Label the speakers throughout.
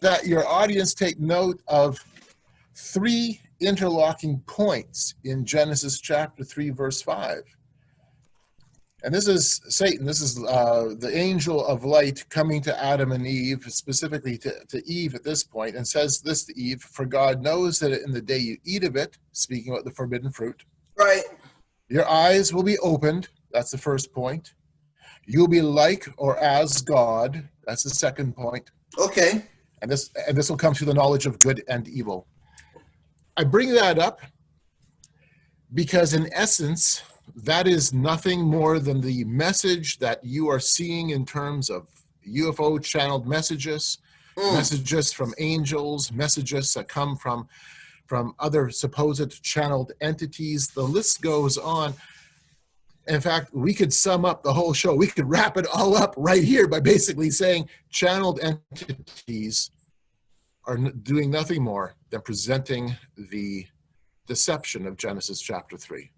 Speaker 1: that your audience take note of 3 interlocking points in Genesis chapter 3, verse 5. And this is Satan. This is the angel of light coming to Adam and Eve, specifically to Eve at this point, and says this to Eve: "For God knows that in the day you eat of it," speaking about the forbidden fruit,
Speaker 2: right,
Speaker 1: "your eyes will be opened." That's the first point. "You'll be like or as God." That's the second point.
Speaker 2: Okay.
Speaker 1: And this will come through the knowledge of good and evil. I bring that up because, in essence, that is nothing more than the message that you are seeing in terms of UFO channeled messages, messages from angels, messages that come from other supposed channeled entities. The list goes on. In fact, we could sum up the whole show. We could wrap it all up right here by basically saying channeled entities are doing nothing more than presenting the deception of Genesis chapter 3.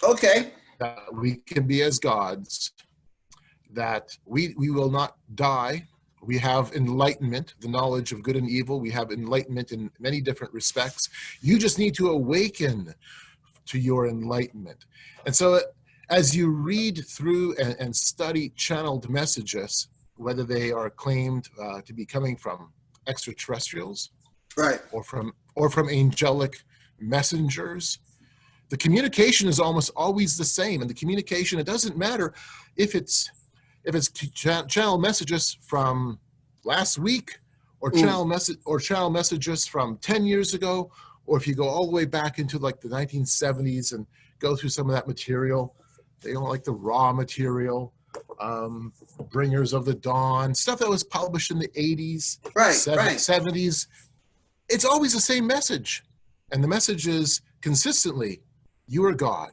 Speaker 2: Okay.
Speaker 1: That we can be as gods, that we will not die. We have enlightenment, the knowledge of good and evil. We have enlightenment in many different respects. You just need to awaken to your enlightenment. And so as you read through and study channeled messages, whether they are claimed to be coming from extraterrestrials,
Speaker 2: right,
Speaker 1: or from angelic messengers, the communication is almost always the same. And the communication, it doesn't matter if it's channel messages from last week, or channel messages from 10 years ago, or if you go all the way back into like the 1970s and go through some of that material. They don't like the raw material, Bringers of the Dawn, stuff that was published in the 80s,
Speaker 2: right,
Speaker 1: 70s. It's always the same message. And the message is consistently, you are God.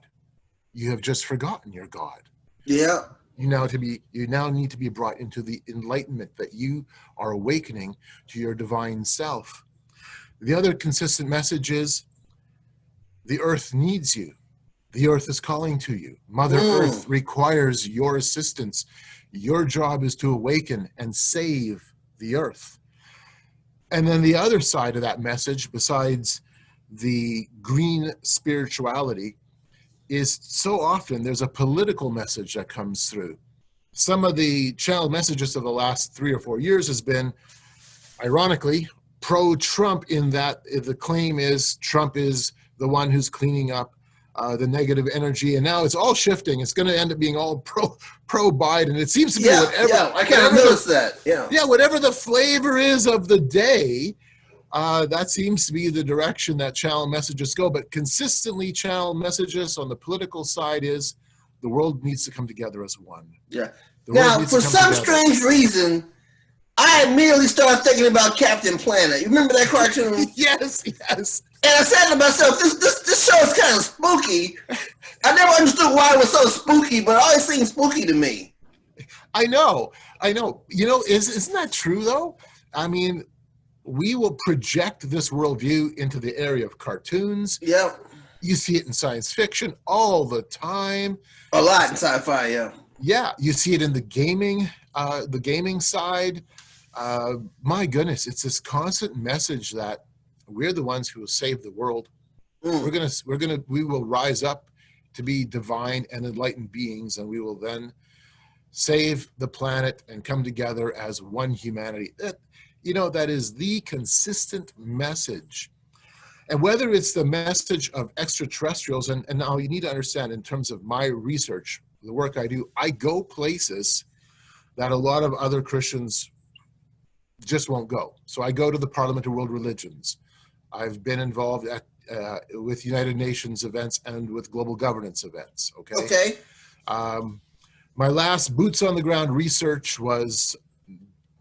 Speaker 1: You have just forgotten you're God.
Speaker 2: Yeah.
Speaker 1: You now need to be brought into the enlightenment that you are awakening to your divine self. The other consistent message is the earth needs you. The earth is calling to you. Mother Earth requires your assistance. Your job is to awaken and save the earth. And then the other side of that message, besides the green spirituality, is so often there's a political message that comes through. Some of the channel messages of the last 3 or 4 years has been, ironically, pro-Trump, in that the claim is Trump is the one who's cleaning up the negative energy, and now it's all shifting. It's going to end up being all pro-Biden. It seems to be whatever.
Speaker 2: Yeah, I kind of noticed that. Yeah,
Speaker 1: whatever the flavor is of the day, that seems to be the direction that channel messages go. But consistently, channel messages on the political side is the world needs to come together as one.
Speaker 2: Yeah. Now, for some strange reason, I immediately started thinking about Captain Planet. You remember that cartoon?
Speaker 1: Yes.
Speaker 2: And I said to myself, this show is kind of spooky. I never understood why it was so spooky, but it always seemed spooky to me.
Speaker 1: I know. You know, isn't that true, though? I mean, we will project this worldview into the area of cartoons.
Speaker 2: Yeah.
Speaker 1: You see it in science fiction all the time.
Speaker 2: A lot in sci-fi, yeah.
Speaker 1: Yeah, you see it in the gaming side. My goodness, it's this constant message that we're the ones who will save the world. We will rise up to be divine and enlightened beings, and we will then save the planet and come together as one humanity. That is the consistent message. And whether it's the message of extraterrestrials, and now you need to understand, in terms of my research, the work I do, I go places that a lot of other Christians just won't go. So I go to the Parliament of World Religions. I've been involved with United Nations events and with global governance events. Okay. My last boots on the ground research was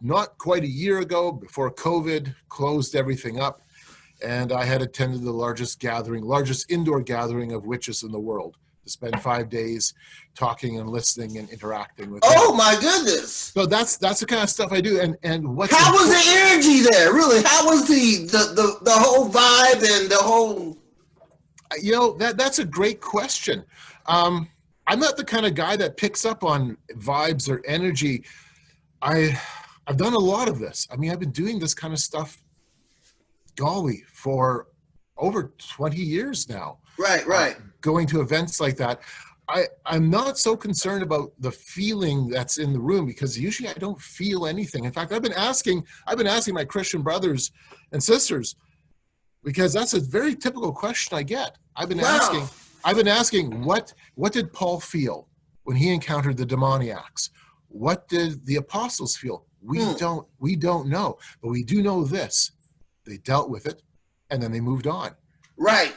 Speaker 1: not quite a year ago, before COVID closed everything up, and I had attended the largest indoor gathering of witches in the world, to spend 5 days talking and listening and interacting with them.
Speaker 2: Oh my goodness!
Speaker 1: So that's the kind of stuff I do. And what's
Speaker 2: how was the energy there? Really, how was the whole vibe and the whole?
Speaker 1: That's a great question. I'm not the kind of guy that picks up on vibes or energy. I I've done a lot of this. I mean, I've been doing this kind of stuff, golly, for over 20 years now.
Speaker 2: Right, right.
Speaker 1: Going to events like that. I'm not so concerned about the feeling that's in the room, because usually I don't feel anything. In fact, I've been asking my Christian brothers and sisters, because that's a very typical question I get. I've been asking, what did Paul feel when he encountered the demoniacs? What did the apostles feel? We don't know, but we do know this: they dealt with it, and then they moved on.
Speaker 2: Right.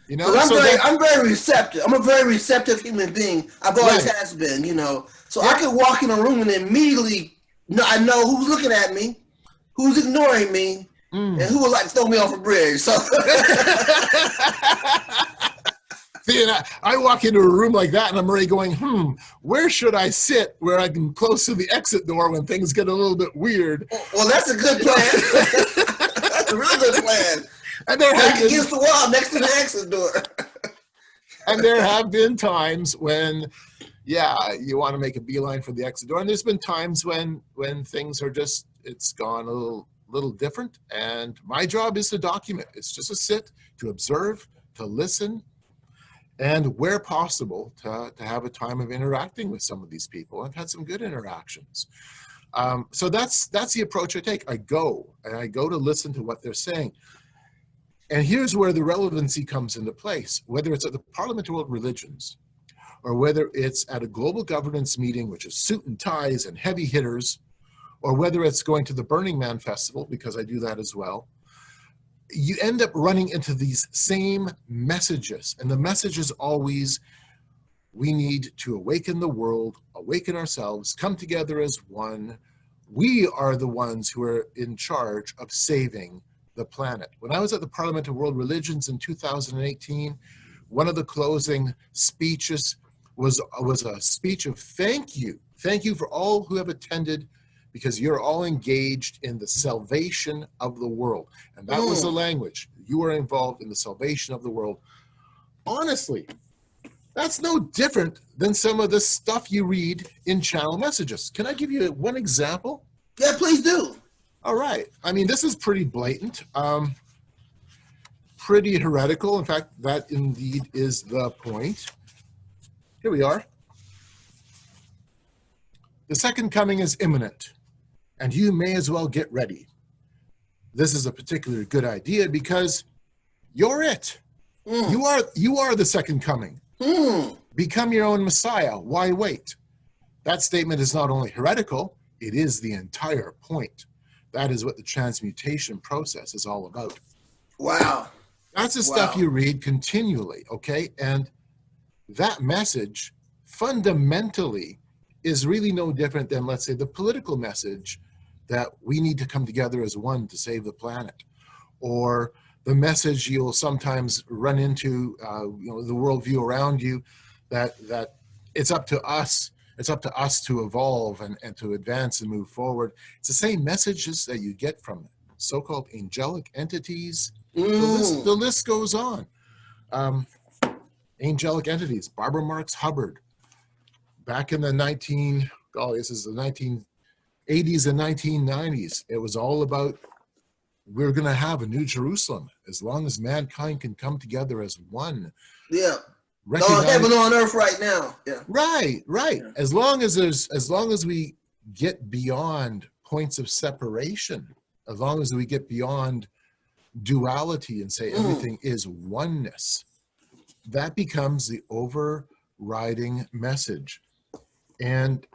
Speaker 1: You know,
Speaker 2: I'm very receptive. I'm a very receptive human being. I've always has been, you know. So I could walk in a room and immediately I know who's looking at me, who's ignoring me, and who would like to throw me off a bridge. So
Speaker 1: see, and I walk into a room like that and I'm already going, where should I sit where I can close to the exit door when things get a little bit weird?
Speaker 2: Well, that's a good plan. That's a really good plan.
Speaker 1: And there have been,
Speaker 2: against the wall next to the exit door.
Speaker 1: And there have been times when, you want to make a beeline for the exit door. And there's been times when things are just, it's gone a little different. And my job is to document. It's just to sit, to observe, to listen, and where possible, to have a time of interacting with some of these people. I've had some good interactions. So that's the approach I take. I go to listen to what they're saying. And here's where the relevancy comes into place, whether it's at the Parliament of World Religions, or whether it's at a global governance meeting, which is suit and ties and heavy hitters, or whether it's going to the Burning Man Festival, because I do that as well. You end up running into these same messages. And the message is always, we need to awaken the world, awaken ourselves, come together as one. We are the ones who are in charge of saving the planet. When I was at the Parliament of World Religions in 2018, one of the closing speeches was a speech of thank you. Thank you for all who have attended, because you're all engaged in the salvation of the world. And that was the language. You are involved in the salvation of the world. Honestly, that's no different than some of the stuff you read in channel messages. Can I give you one example?
Speaker 2: Yeah, please do.
Speaker 1: All right. I mean, this is pretty blatant, pretty heretical. In fact, that indeed is the point. Here we are. The second coming is imminent, and you may as well get ready. This is a particularly good idea because you're it. You are the second coming. Become your own Messiah. Why wait? That statement is not only heretical, it is the entire point. That is what the transmutation process is all about.
Speaker 2: Wow.
Speaker 1: That's the stuff you read continually, okay? And that message fundamentally is really no different than, let's say, the political message that we need to come together as one to save the planet, or the message you'll sometimes run into, the worldview around you, that it's up to us. It's up to us to evolve and to advance and move forward. It's the same messages that you get from so-called angelic entities. The list goes on. Angelic entities, Barbara Marx Hubbard, back in the 1980s and 1990s, it was all about, we're going to have a new Jerusalem as long as mankind can come together as one.
Speaker 2: Yeah. Heaven on earth right now. Yeah.
Speaker 1: Right. Yeah. As long as we get beyond points of separation, as long as we get beyond duality and say everything is oneness, that becomes the overriding message. And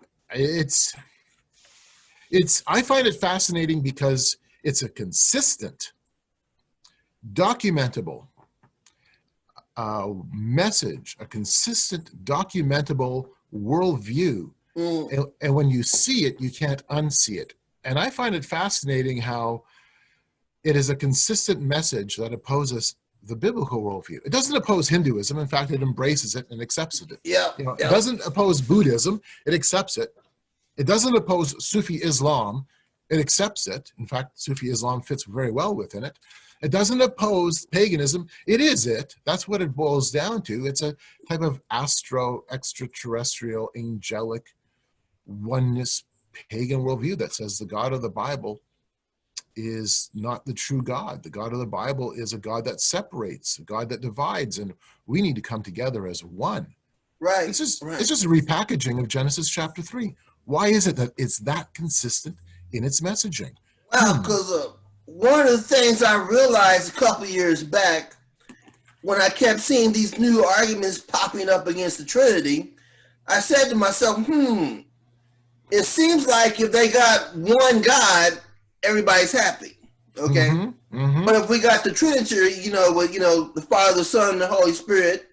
Speaker 1: I find it fascinating because it's a consistent, documentable message, a consistent, documentable worldview. And when you see it, you can't unsee it. And I find it fascinating how it is a consistent message that opposes the biblical worldview. It doesn't oppose Hinduism. In fact, it embraces it and accepts it. It doesn't oppose Buddhism. It accepts it. It doesn't oppose Sufi Islam. It accepts it. In fact, Sufi Islam fits very well within it. It doesn't oppose paganism. It is it. That's what it boils down to. It's a type of extraterrestrial, angelic oneness pagan worldview that says the God of the Bible is not the true God. The God of the Bible is a God that separates, a God that divides, and we need to come together as one.
Speaker 2: Right.
Speaker 1: It's just
Speaker 2: right.
Speaker 1: it's just a repackaging of Genesis chapter 3. Why is it that it's that consistent in its messaging?
Speaker 2: Wow, because one of the things I realized a couple years back when I kept seeing these new arguments popping up against the Trinity, I said to myself, it seems like if they got one God, everybody's happy. Okay. But if we got the Trinity, with the Father, the Son, and the Holy Spirit,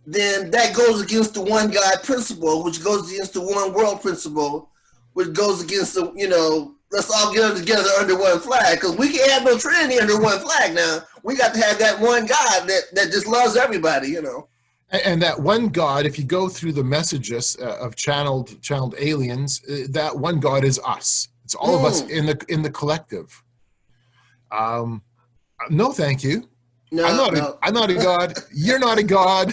Speaker 2: then that goes against the one God principle, which goes against the one world principle, which goes against the, let's all get together under one flag, because we can't have no Trinity under one flag now. We got to have that one God that just loves everybody,
Speaker 1: And that one God, if you go through the messages of channeled aliens, that one God is us. It's all of us in the collective. No, thank you.
Speaker 2: No,
Speaker 1: I'm not a God. You're not a God.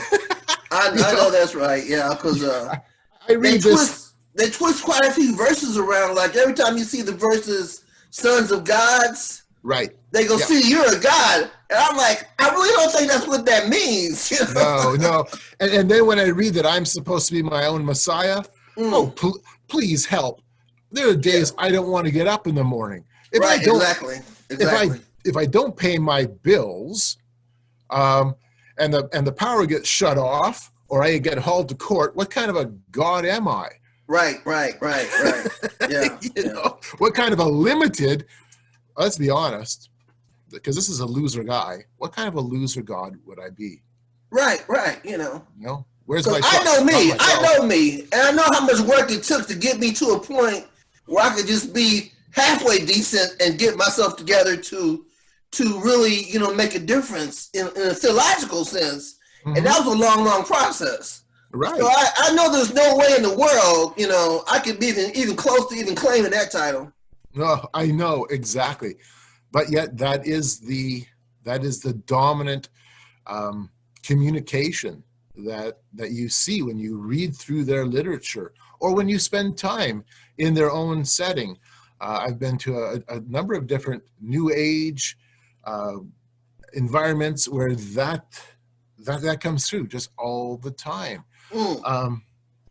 Speaker 2: I know that's right. Yeah, because
Speaker 1: I read this.
Speaker 2: They twist quite a few verses around. Like every time you see the verses "sons of gods,"
Speaker 1: right?
Speaker 2: They go, see, you're a God, and I'm like, I really don't think that's what that means.
Speaker 1: No. And then when I read that I'm supposed to be my own Messiah, please help. There are days I don't want to get up in the morning.
Speaker 2: Exactly.
Speaker 1: If I don't pay my bills, and the power gets shut off, or I get hauled to court, what kind of a God am I?
Speaker 2: Right. Yeah.
Speaker 1: What kind of a limited, let's be honest, because this is a loser guy, what kind of a loser God would I be?
Speaker 2: Right.
Speaker 1: Where's my trust?
Speaker 2: I know me, and I know how much work it took to get me to a point where I could just be halfway decent and get myself together to really, make a difference in a theological sense. And that was a long process.
Speaker 1: Right.
Speaker 2: So I know there's no way in the world, I could be even close to even claiming that title.
Speaker 1: No, I know exactly, but yet that is the dominant communication that you see when you read through their literature or when you spend time in their own setting. I've been to a number of different New Age environments where that comes through just all the time.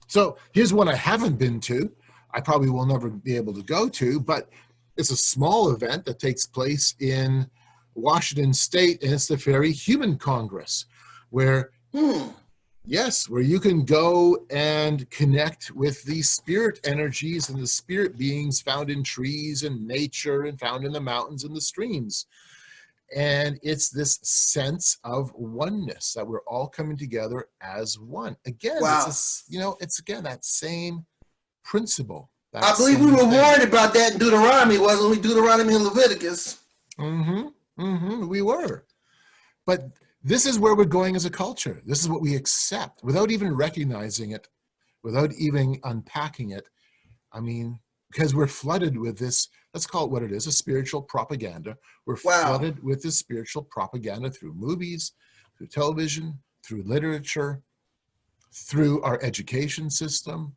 Speaker 1: So here's one I haven't been to. I probably will never be able to go to, but it's a small event that takes place in Washington State, and it's the Fairy Human Congress, where where you can go and connect with the spirit energies and the spirit beings found in trees and nature and found in the mountains and the streams. And it's this sense of oneness that we're all coming together as one. Again, it's again that same principle.
Speaker 2: I believe we were warned about that in Deuteronomy, wasn't we? Deuteronomy and Leviticus.
Speaker 1: We were. But this is where we're going as a culture. This is what we accept without even recognizing it, without even unpacking it. I mean, because we're flooded with this, let's call it what it is, a spiritual propaganda. We're flooded with this spiritual propaganda through movies, through television, through literature, through our education system.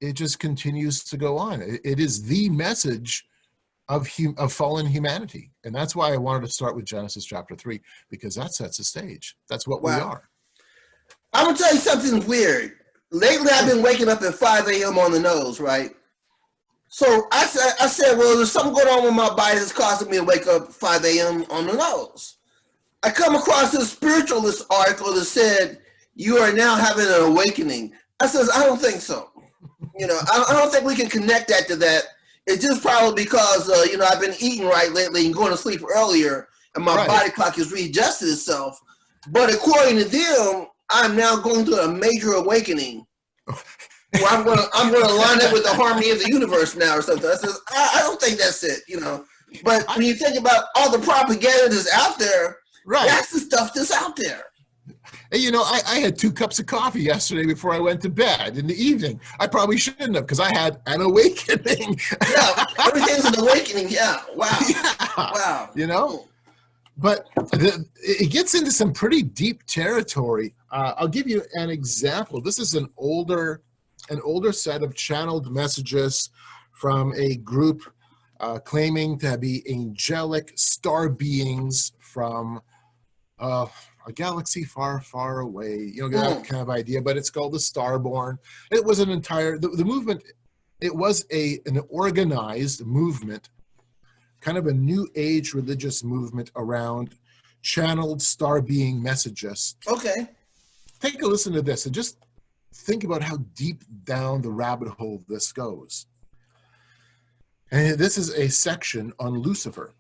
Speaker 1: It just continues to go on. It is the message of fallen humanity. And that's why I wanted to start with Genesis chapter 3, because that sets the stage. That's what we are.
Speaker 2: I'm going to tell you something weird. Lately, I've been waking up at 5 a.m. on the nose, right? So I said, well, there's something going on with my body that's causing me to wake up at 5 a.m. on the nose. I come across this spiritualist article that said, you are now having an awakening. I says, I don't think so. I don't think we can connect that to that. It's just probably because, I've been eating right lately and going to sleep earlier, and my body clock has readjusted itself. But according to them, I'm now going through a major awakening. Where I'm gonna line up with the harmony of the universe now or something. I says, I don't think that's it, But when you think about all the propaganda that's out there, that's the stuff that's out there.
Speaker 1: Hey, I had 2 cups of coffee yesterday before I went to bed in the evening. I probably shouldn't have, because I had an awakening.
Speaker 2: Yeah, everything's an awakening. Yeah, wow.
Speaker 1: Yeah. Wow. But it gets into some pretty deep territory. I'll give you an example. This is an older an older set of channeled messages from a group claiming to be angelic star beings from a galaxy far, far away. You know, that kind of idea, but it's called the Starborn. It was an entire, the movement, it was an organized movement, kind of a new age religious movement around channeled star being messages.
Speaker 2: Okay.
Speaker 1: Take a listen to this and just think about how deep down the rabbit hole this goes. And this is a section on Lucifer.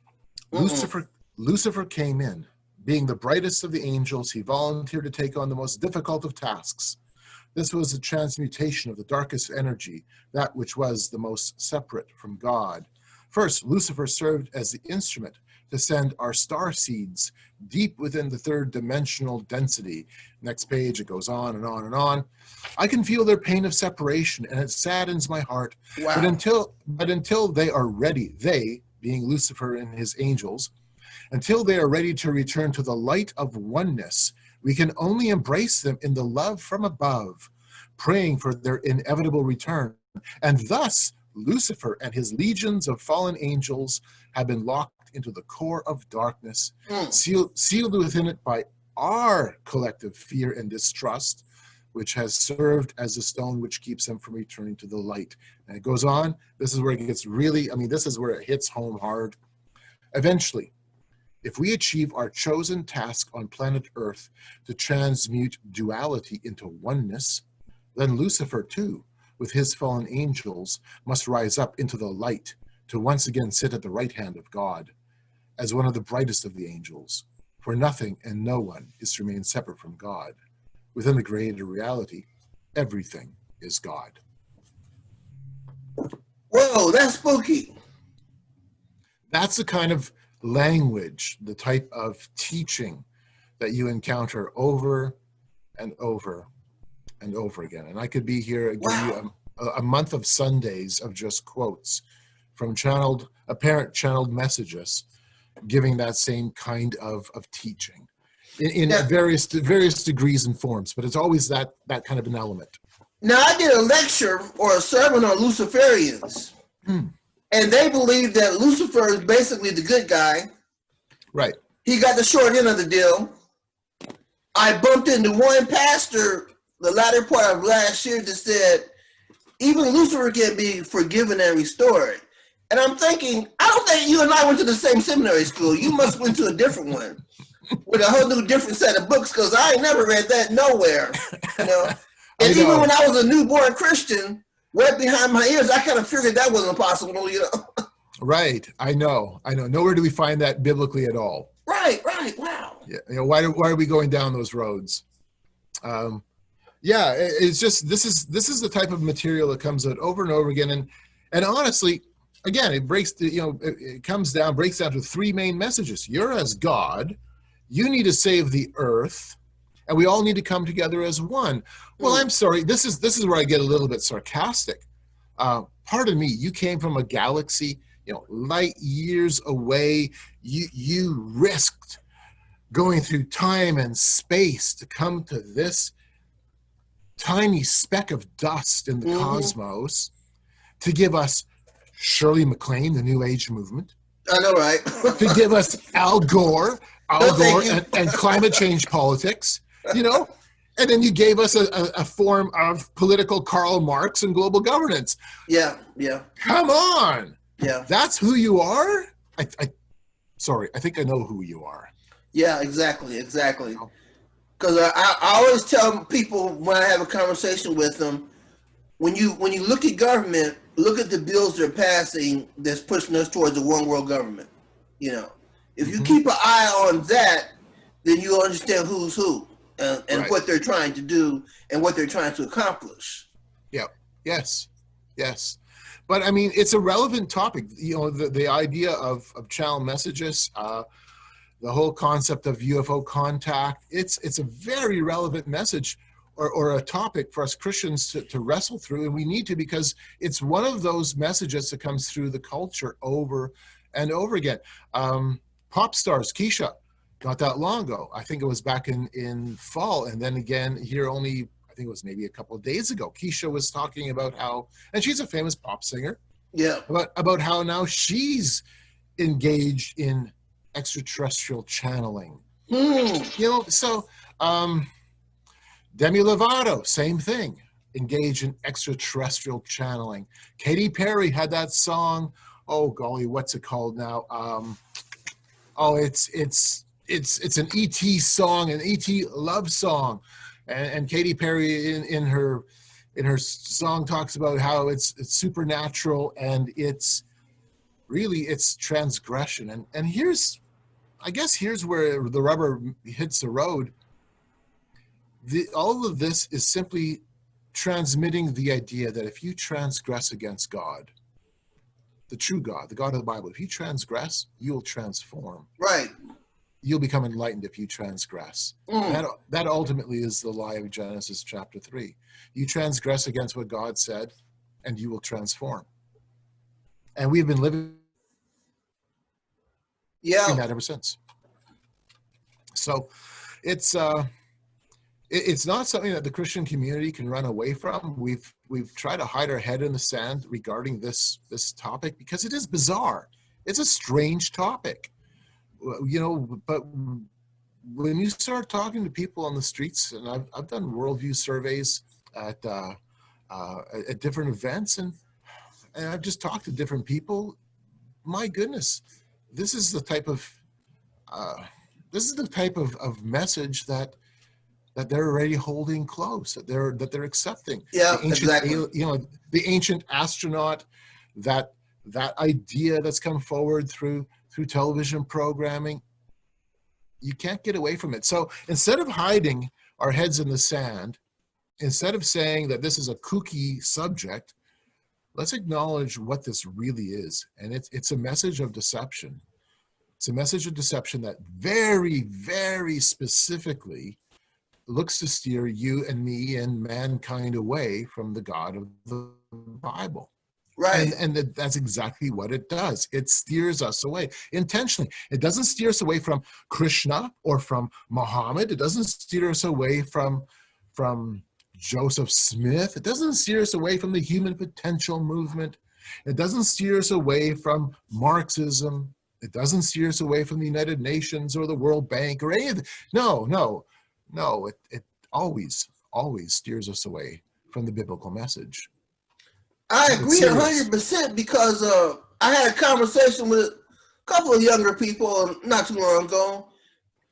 Speaker 1: Lucifer came in. Being the brightest of the angels, he volunteered to take on the most difficult of tasks. This was a transmutation of the darkest energy, that which was the most separate from God. First, Lucifer served as the instrument to send our star seeds deep within the third dimensional density. Next page, it goes on and on and on. I can feel their pain of separation, and it saddens my heart.
Speaker 2: Wow.
Speaker 1: But until they are ready, they, being Lucifer and his angels, until they are ready to return to the light of oneness, we can only embrace them in the love from above, praying for their inevitable return. And thus, Lucifer and his legions of fallen angels have been locked into the core of darkness, sealed within it by our collective fear and distrust, which has served as the stone which keeps them from returning to the light. And it goes on. This is where it gets really, this is where it hits home hard. Eventually, if we achieve our chosen task on planet Earth to transmute duality into oneness, then Lucifer too, with his fallen angels, must rise up into the light to once again sit at the right hand of God as one of the brightest of the angels. For nothing and no one is to remain separate from God. Within the greater reality, everything is God.
Speaker 2: Whoa, that's spooky.
Speaker 1: That's the kind of language, the type of teaching that you encounter over and over and over again. And I could be here giving you a month of Sundays of just quotes from apparent channeled messages, giving that same kind of teaching in various degrees and forms, but it's always that kind of an element.
Speaker 2: Now, I did a lecture or a sermon on Luciferians, and they believe that Lucifer is basically the good guy.
Speaker 1: Right.
Speaker 2: He got the short end of the deal. I bumped into one pastor the latter part of last year that said, even Lucifer can be forgiven and restored. And I'm thinking, I don't think you and I went to the same seminary school. You must went to a different one with a whole new different set of books, because I ain't never read that nowhere. You know? And even when I was a newborn Christian, right behind my ears, I kind of figured that wasn't possible, you know.
Speaker 1: Right. I know. Nowhere do we find that biblically at all.
Speaker 2: Right. Wow.
Speaker 1: Yeah. Why are we going down those roads? It's just this is the type of material that comes out over and over again, and honestly, again, it breaks breaks down to three main messages. You're as God, you need to save the earth, and we all need to come together as one. Well, I'm sorry, this is where I get a little bit sarcastic. Pardon me, you came from a galaxy, light years away. You risked going through time and space to come to this tiny speck of dust in the cosmos to give us Shirley MacLaine, the New Age movement.
Speaker 2: I know, right?
Speaker 1: To give us Al Gore and climate change politics, and then you gave us a form of political Karl Marx and global governance.
Speaker 2: Yeah.
Speaker 1: Come on.
Speaker 2: Yeah.
Speaker 1: That's who you are? Sorry, I think I know who you are.
Speaker 2: Yeah, exactly. Because I always tell people when I have a conversation with them, when you look at government, look at the bills they're passing that's pushing us towards a one world government. If you keep an eye on that, then you'll understand who's who and right. What they're trying to do and what they're trying to accomplish.
Speaker 1: Yeah. Yes. But it's a relevant topic. The idea of channel messages, the whole concept of UFO contact, it's a very relevant message or a topic for us Christians to wrestle through, and we need to, because it's one of those messages that comes through the culture over and over again. Pop stars, Keisha, not that long ago. I think it was back in fall, and then again here only I think it was maybe a couple of days ago, Keisha was talking about how, and she's a famous pop singer,
Speaker 2: Yeah.
Speaker 1: about how now she's engaged in extraterrestrial channeling. So Demi Lovato, same thing, engaged in extraterrestrial channeling. Katy Perry had that song, oh golly, what's it called now? It's an ET song, an ET love song, and Katy Perry in her song talks about how it's supernatural, and it's transgression. And here's where the rubber hits the road. All of this is simply transmitting the idea that if you transgress against God, the true God, the God of the Bible, if you transgress, you'll transform.
Speaker 2: Right.
Speaker 1: You'll become enlightened if you transgress. That ultimately is the lie of Genesis chapter 3. You transgress against what God said, and you will transform. And we've been living that ever since. So it's not something that the Christian community can run away from. We've tried to hide our head in the sand regarding this topic because it is bizarre. It's a strange topic. But when you start talking to people on the streets, and I've done worldview surveys at different events, and I've just talked to different people. My goodness, this is the type of message that they're already holding close, that they're accepting.
Speaker 2: Yeah,
Speaker 1: the ancient,
Speaker 2: exactly.
Speaker 1: The ancient astronaut, that idea that's come forward through television programming, you can't get away from it. So instead of hiding our heads in the sand, instead of saying that this is a kooky subject, let's acknowledge what this really is. And it's a message of deception. It's a message of deception that very, very specifically looks to steer you and me and mankind away from the God of the Bible.
Speaker 2: Right.
Speaker 1: And that's exactly what it does. It steers us away intentionally. It doesn't steer us away from Krishna or from Muhammad. It doesn't steer us away from Joseph Smith. It doesn't steer us away from the human potential movement. It doesn't steer us away from Marxism. It doesn't steer us away from the United Nations or the World Bank or any of the, No. It always steers us away from the biblical message.
Speaker 2: I agree 100% because I had a conversation with a couple of younger people not too long ago,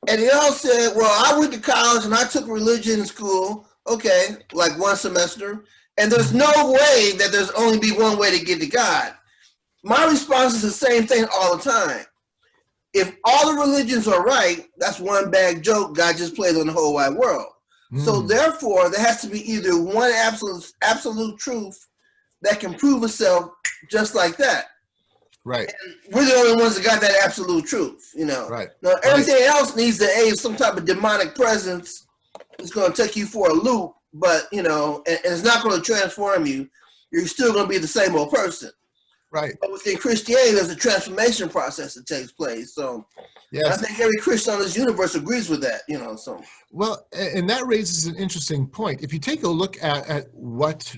Speaker 2: and they all said, well, I went to college and I took religion in school, okay, like one semester, and there's no way that there's only be one way to get to God. My response is the same thing all the time. If all the religions are right, that's one bad joke God just played on the whole wide world. So therefore, there has to be either one absolute truth that can prove itself just like that.
Speaker 1: Right.
Speaker 2: And we're the only ones that got that absolute truth, Right. Now, everything else needs the aid of some type of demonic presence. It's going to take you for a loop, but, and it's not going to transform you. You're still going to be the same old person.
Speaker 1: Right.
Speaker 2: But within Christianity, there's a transformation process that takes place. So yes. I think every Christian on this universe agrees with that, so.
Speaker 1: Well, and that raises an interesting point. If you take a look at what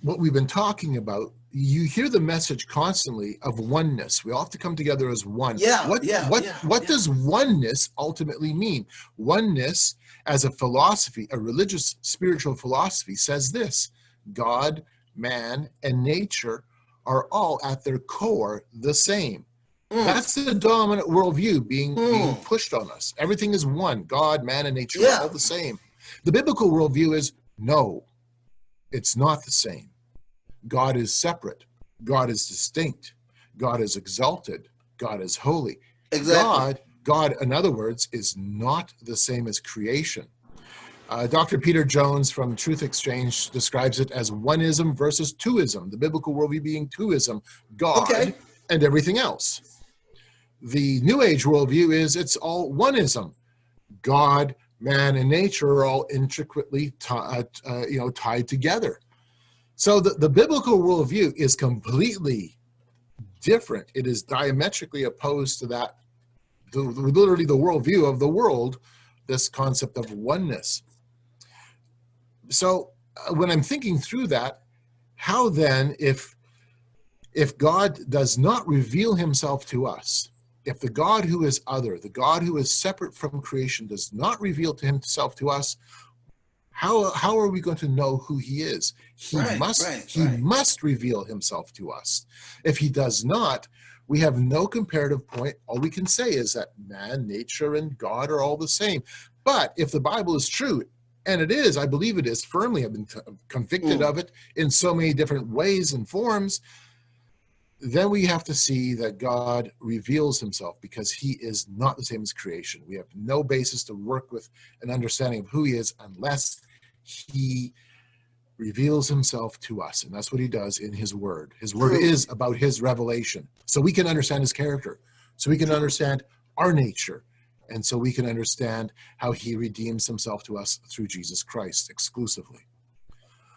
Speaker 1: we've been talking about, you hear the message constantly of oneness. We all have to come together as one. What does oneness ultimately mean? Oneness, as a philosophy, a religious spiritual philosophy, says this: God, man, and nature are all at their core the same. That's the dominant worldview being pushed on us. Everything is one. God, man, and nature are all the same. The biblical worldview is no, it's not the same. God is separate. God is distinct. God is exalted. God is holy.
Speaker 2: Exactly.
Speaker 1: God, in other words, is not the same as creation. Dr. Peter Jones from Truth Exchange describes it as oneism versus twoism, the biblical worldview being twoism, God and everything else. The New Age worldview is it's all oneism. God, man, and nature are all intricately tied together. So the biblical worldview is completely different. It is diametrically opposed to that, literally the worldview of the world, this concept of oneness. So when I'm thinking through that, how then, if God does not reveal himself to us, if the God who is other, the God who is separate from creation, does not reveal to himself to us, how are we going to know who he is? He must reveal himself to us. If he does not, we have no comparative point. All we can say is that man, nature, and God are all the same. But if the Bible is true, and it is, I believe it is firmly, I've been convicted of it in so many different ways and forms, then we have to see that God reveals himself, because he is not the same as creation. We have no basis to work with an understanding of who he is unless he reveals himself to us. And that's what he does in his word. His word is about his revelation. So we can understand his character. So we can understand our nature. And so we can understand how he redeems himself to us through Jesus Christ exclusively.